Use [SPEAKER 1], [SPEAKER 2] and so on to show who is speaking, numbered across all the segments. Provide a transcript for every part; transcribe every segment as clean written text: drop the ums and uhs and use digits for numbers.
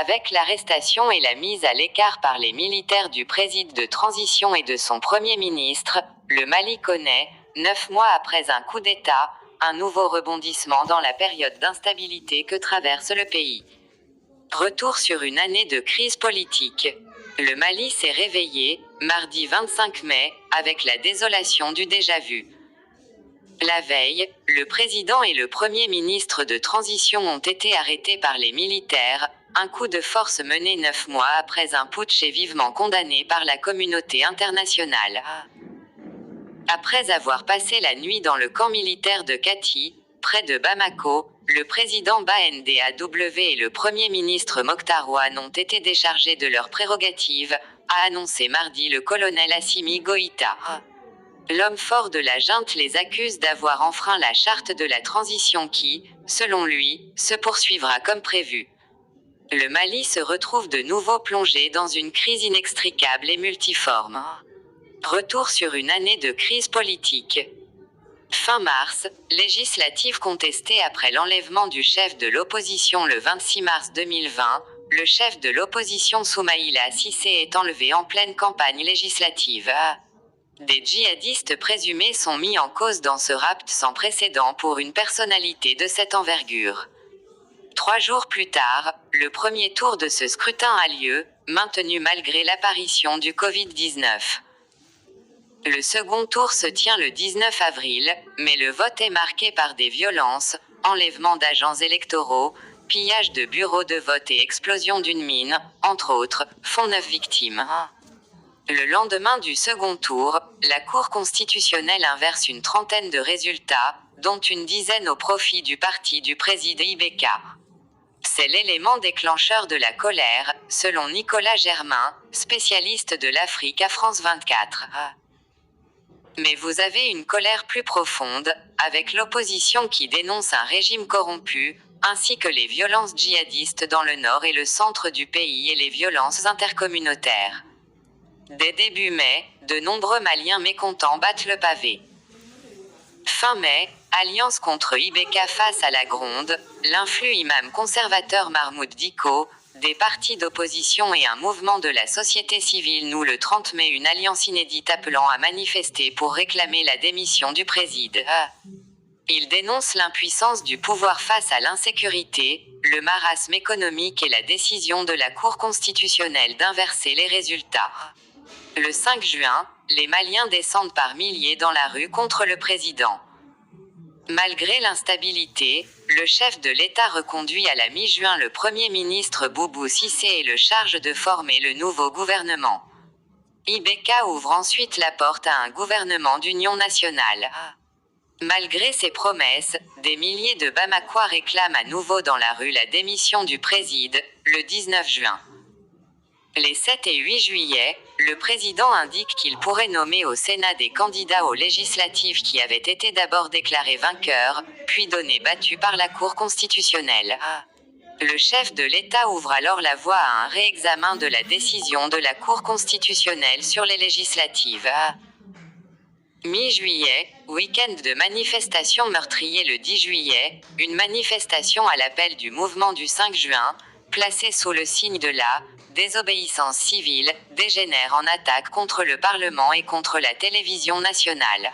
[SPEAKER 1] Avec l'arrestation et la mise à l'écart par les militaires du président de transition et de son Premier ministre, le Mali connaît, 9 mois après un coup d'État, un nouveau rebondissement dans la période d'instabilité que traverse le pays. Retour sur une année de crise politique. Le Mali s'est réveillé, mardi 25 mai, avec la désolation du déjà-vu. La veille, le président et le Premier ministre de transition ont été arrêtés par les militaires, un coup de force mené 9 mois après un putsch et vivement condamné par la communauté internationale. Après avoir passé la nuit dans le camp militaire de Kati, près de Bamako, le président BNDAW et le Premier ministre Mokhtar Ouane ont été déchargés de leurs prérogatives, a annoncé mardi le colonel Assimi Goïta. L'homme fort de la junte les accuse d'avoir enfreint la charte de la transition qui, selon lui, se poursuivra comme prévu. Le Mali se retrouve de nouveau plongé dans une crise inextricable et multiforme. Retour sur une année de crise politique. Fin mars, législative contestée après l'enlèvement du chef de l'opposition le 26 mars 2020, le chef de l'opposition Soumaïla Cissé est enlevé en pleine campagne législative. Des djihadistes présumés sont mis en cause dans ce rapt sans précédent pour une personnalité de cette envergure. 3 jours plus tard, le premier tour de ce scrutin a lieu, maintenu malgré l'apparition du Covid-19. Le second tour se tient le 19 avril, mais le vote est marqué par des violences, enlèvement d'agents électoraux, pillage de bureaux de vote et explosion d'une mine, entre autres, font 9 victimes. Le lendemain du second tour, la Cour constitutionnelle inverse une trentaine de résultats, dont une dizaine au profit du parti du président IBK. C'est l'élément déclencheur de la colère, selon Nicolas Germain, spécialiste de l'Afrique à France 24. Mais vous avez une colère plus profonde, avec l'opposition qui dénonce un régime corrompu, ainsi que les violences djihadistes dans le nord et le centre du pays et les violences intercommunautaires. Dès début mai, de nombreux Maliens mécontents battent le pavé. Fin mai, alliance contre IBK face à la Gronde, l'influx imam conservateur Mahmoud Dicko, des partis d'opposition et un mouvement de la société civile nouent le 30 mai une alliance inédite appelant à manifester pour réclamer la démission du président. Ils dénoncent l'impuissance du pouvoir face à l'insécurité, le marasme économique et la décision de la Cour constitutionnelle d'inverser les résultats. Le 5 juin, les Maliens descendent par milliers dans la rue contre le président. Malgré l'instabilité, le chef de l'État reconduit à la mi-juin le Premier ministre Boubou Cissé et le charge de former le nouveau gouvernement. IBK ouvre ensuite la porte à un gouvernement d'union nationale. Malgré ces promesses, des milliers de Bamakois réclament à nouveau dans la rue la démission du président, le 19 juin. Les 7 et 8 juillet, le président indique qu'il pourrait nommer au Sénat des candidats aux législatives qui avaient été d'abord déclarés vainqueurs, puis donnés battus par la Cour constitutionnelle. Le chef de l'État ouvre alors la voie à un réexamen de la décision de la Cour constitutionnelle sur les législatives. Mi-juillet, week-end de manifestation meurtrier le 10 juillet, une manifestation à l'appel du mouvement du 5 juin, placée sous le signe de la désobéissance civile, dégénère en attaque contre le Parlement et contre la télévision nationale.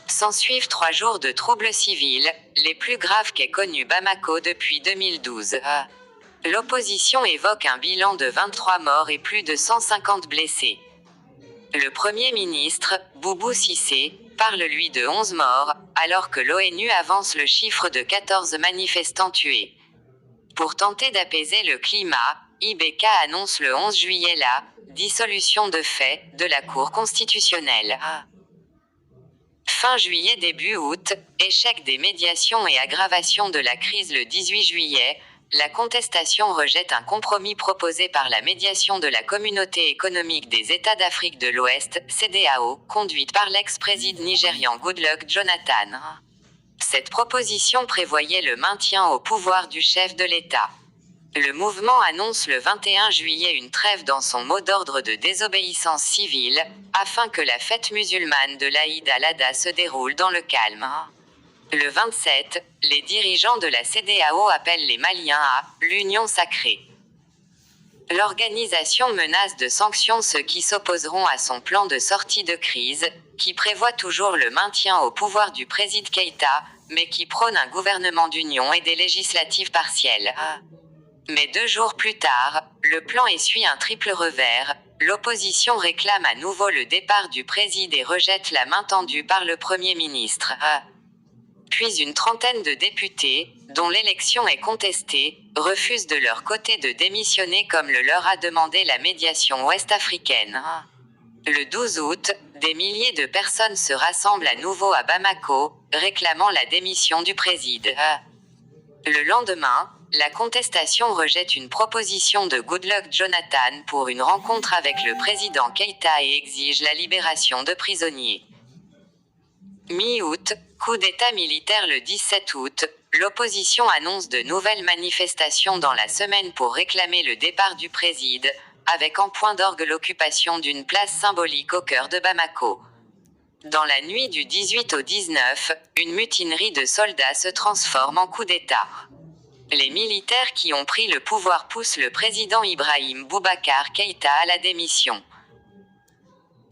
[SPEAKER 1] S'ensuivent 3 jours de troubles civils, les plus graves qu'ait connu Bamako depuis 2012. L'opposition évoque un bilan de 23 morts et plus de 150 blessés. Le Premier ministre, Boubou Cissé, parle lui de 11 morts, alors que l'ONU avance le chiffre de 14 manifestants tués. Pour tenter d'apaiser le climat, IBK annonce le 11 juillet la dissolution de fait de la Cour constitutionnelle. Fin juillet début août, échec des médiations et aggravation de la crise le 18 juillet, la contestation rejette un compromis proposé par la médiation de la Communauté économique des États d'Afrique de l'Ouest, CEDEAO, conduite par l'ex-président nigérian Goodluck Jonathan. Cette proposition prévoyait le maintien au pouvoir du chef de l'État. Le mouvement annonce le 21 juillet une trêve dans son mot d'ordre de désobéissance civile, afin que la fête musulmane de l'Aïd al-Adha se déroule dans le calme. Le 27, les dirigeants de la CEDEAO appellent les Maliens à « l'union sacrée ». L'organisation menace de sanctions ceux qui s'opposeront à son plan de sortie de crise, qui prévoit toujours le maintien au pouvoir du président Keïta, mais qui prône un gouvernement d'union et des législatives partielles. Mais 2 jours plus tard, le plan essuie un triple revers. L'opposition réclame à nouveau le départ du président et rejette la main tendue par le Premier ministre. Puis une trentaine de députés, dont l'élection est contestée, refusent de leur côté de démissionner comme le leur a demandé la médiation ouest-africaine. Le 12 août, des milliers de personnes se rassemblent à nouveau à Bamako, réclamant la démission du président. Le lendemain, la contestation rejette une proposition de Goodluck Jonathan pour une rencontre avec le président Keïta et exige la libération de prisonniers. Mi-août, coup d'État militaire le 17 août, l'opposition annonce de nouvelles manifestations dans la semaine pour réclamer le départ du président, avec en point d'orgue l'occupation d'une place symbolique au cœur de Bamako. Dans la nuit du 18 au 19, une mutinerie de soldats se transforme en coup d'État. Les militaires qui ont pris le pouvoir poussent le président Ibrahim Boubacar Keïta à la démission.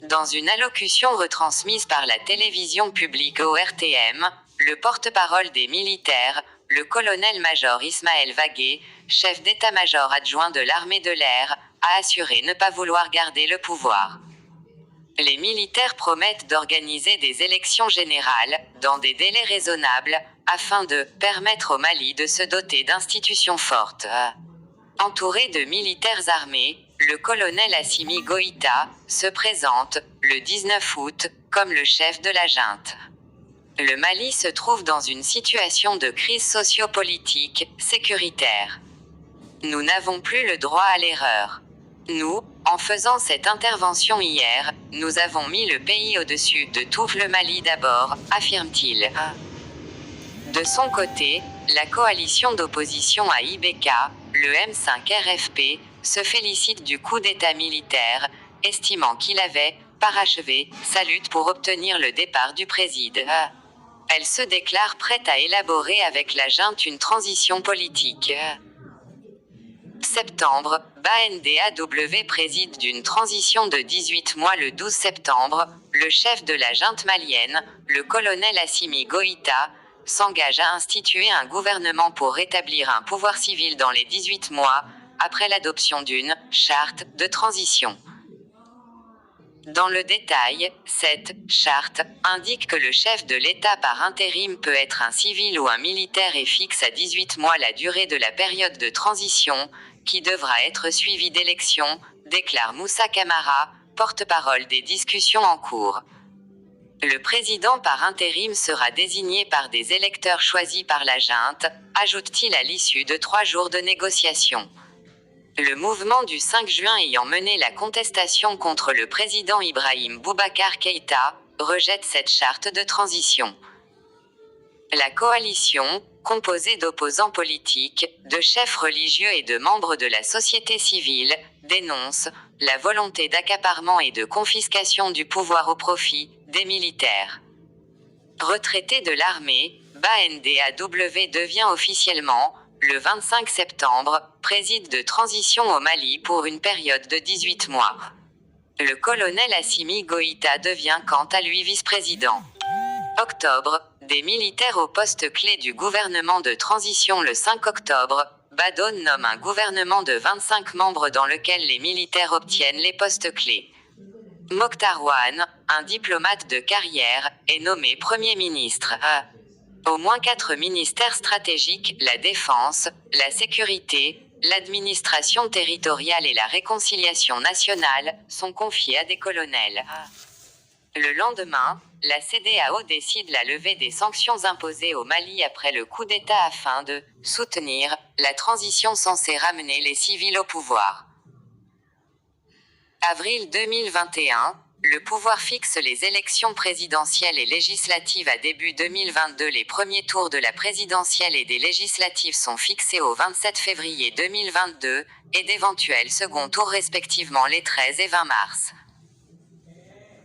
[SPEAKER 1] Dans une allocution retransmise par la télévision publique ORTM, le porte-parole des militaires, le colonel-major Ismaël Vagué, chef d'état-major adjoint de l'armée de l'air, a assuré ne pas vouloir garder le pouvoir. Les militaires promettent d'organiser des élections générales, dans des délais raisonnables, afin de permettre au Mali de se doter d'institutions fortes. Entouré de militaires armés, le colonel Assimi Goïta se présente, le 19 août, comme le chef de la junte. Le Mali se trouve dans une situation de crise socio-politique, sécuritaire. Nous n'avons plus le droit à l'erreur. Nous, en faisant cette intervention hier, nous avons mis le pays au-dessus de tout. Le Mali d'abord, affirme-t-il. De son côté, la coalition d'opposition à IBK, le M5 RFP, se félicite du coup d'État militaire, estimant qu'il avait parachevé sa lutte pour obtenir le départ du président. Elle se déclare prête à élaborer avec la junte une transition politique. Septembre, BANDAW préside d'une transition de 18 mois le 12 septembre, le chef de la junte malienne, le colonel Assimi Goïta, s'engage à instituer un gouvernement pour rétablir un pouvoir civil dans les 18 mois, après l'adoption d'une charte de transition. Dans le détail, cette charte indique que le chef de l'État par intérim peut être un civil ou un militaire et fixe à 18 mois la durée de la période de transition, qui devra être suivie d'élections, déclare Moussa Camara, porte-parole des discussions en cours. Le président par intérim sera désigné par des électeurs choisis par la junte, ajoute-t-il à l'issue de 3 jours de négociations. Le mouvement du 5 juin ayant mené la contestation contre le président Ibrahim Boubacar Keïta, rejette cette charte de transition. La coalition, composée d'opposants politiques, de chefs religieux et de membres de la société civile, dénonce la volonté d'accaparement et de confiscation du pouvoir au profit des militaires. Retraité de l'armée, BANDAW devient officiellement, le 25 septembre, président de transition au Mali pour une période de 18 mois. Le colonel Assimi Goïta devient quant à lui vice-président. Octobre, des militaires au poste clé du gouvernement de transition. Le 5 octobre, Badone nomme un gouvernement de 25 membres dans lequel les militaires obtiennent les postes clés. Mokhtar Ouane, un diplomate de carrière, est nommé Premier ministre. Au moins 4 ministères stratégiques, la défense, la sécurité, l'administration territoriale et la réconciliation nationale, sont confiés à des colonels. Le lendemain, la CEDEAO décide la levée des sanctions imposées au Mali après le coup d'État afin de soutenir la transition censée ramener les civils au pouvoir. Avril 2021, le pouvoir fixe les élections présidentielles et législatives à début 2022. Les premiers tours de la présidentielle et des législatives sont fixés au 27 février 2022, et d'éventuels seconds tours respectivement les 13 et 20 mars.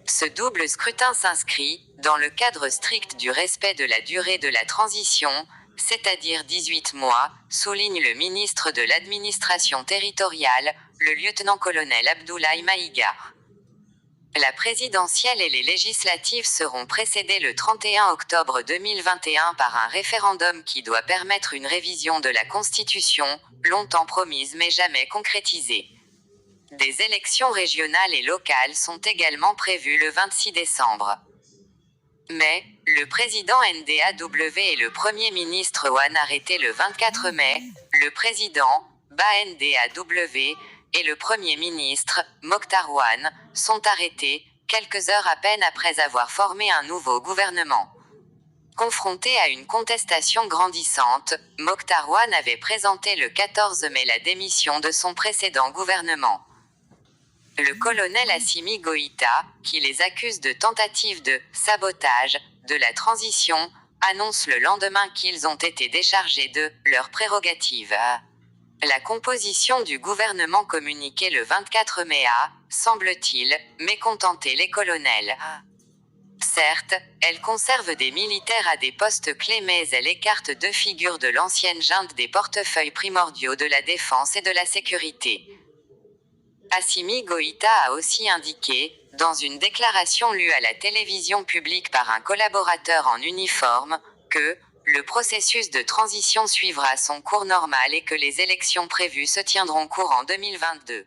[SPEAKER 1] Ce double scrutin s'inscrit, dans le cadre strict du respect de la durée de la transition, c'est-à-dire 18 mois, souligne le ministre de l'administration territoriale, le lieutenant-colonel Abdoulaye Maïga. La présidentielle et les législatives seront précédées le 31 octobre 2021 par un référendum qui doit permettre une révision de la Constitution, longtemps promise mais jamais concrétisée. Des élections régionales et locales sont également prévues le 26 décembre. Mais, le président NDAW et le Premier ministre ont arrêté le 24 mai, le président, NDAW, et le Premier ministre, Mokhtar Ouane, sont arrêtés, quelques heures à peine après avoir formé un nouveau gouvernement. Confronté à une contestation grandissante, Mokhtar Ouane avait présenté le 14 mai la démission de son précédent gouvernement. Le colonel Assimi Goïta, qui les accuse de tentative de sabotage de la transition, annonce le lendemain qu'ils ont été déchargés de leurs prérogatives. La composition du gouvernement communiquée le 24 mai a, semble-t-il, mécontenté les colonels. Certes, elle conserve des militaires à des postes clés mais elle écarte deux figures de l'ancienne junte des portefeuilles primordiaux de la défense et de la sécurité. Assimi Goïta a aussi indiqué, dans une déclaration lue à la télévision publique par un collaborateur en uniforme, que le processus de transition suivra son cours normal et que les élections prévues se tiendront courant 2022.